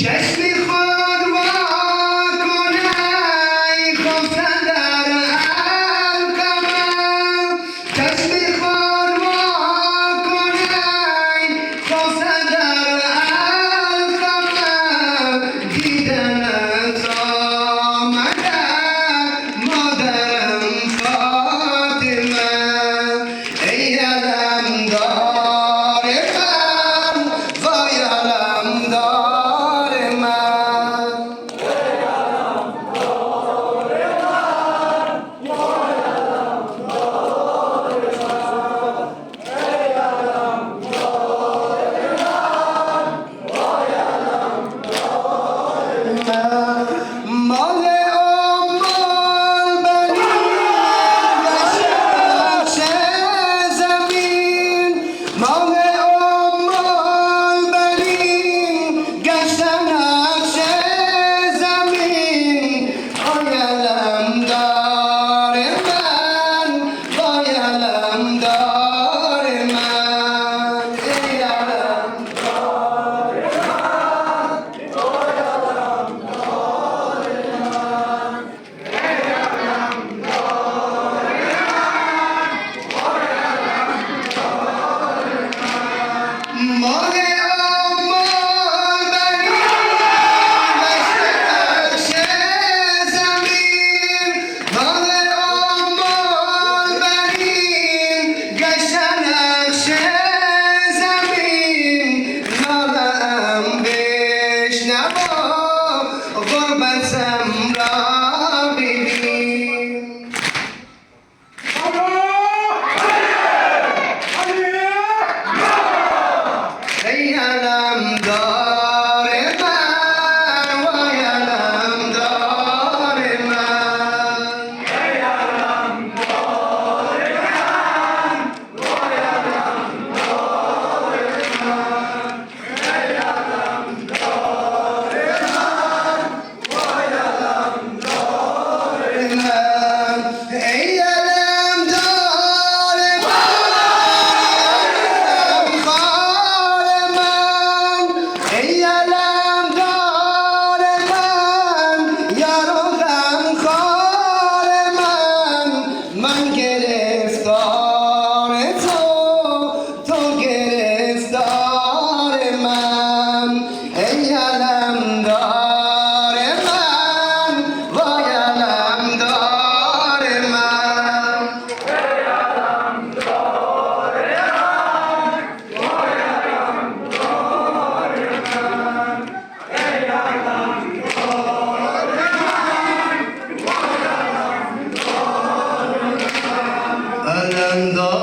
چشمی خود وا کنی خفتن در القمر چشمی خود وا کنی خفتن در القمر دیدنت آمدن مادرم فاطمه ای علمدار من وای علمدار مال ام البنین نقش زمین مال ام البنین گشتن نقش زمین آی علمدار من وای علمدار من ای مال ام البنین نقش زمین مال ام البنین گشتن نقش زمین ناله‌ام بشنوا غربتم را ببین ای علمدار من وای علمدار من ای علمدار من خار من ای علمدار من یار و غمخوار من گرفتار تو گرفتار من ای علمدار من وای علمدار من علمدار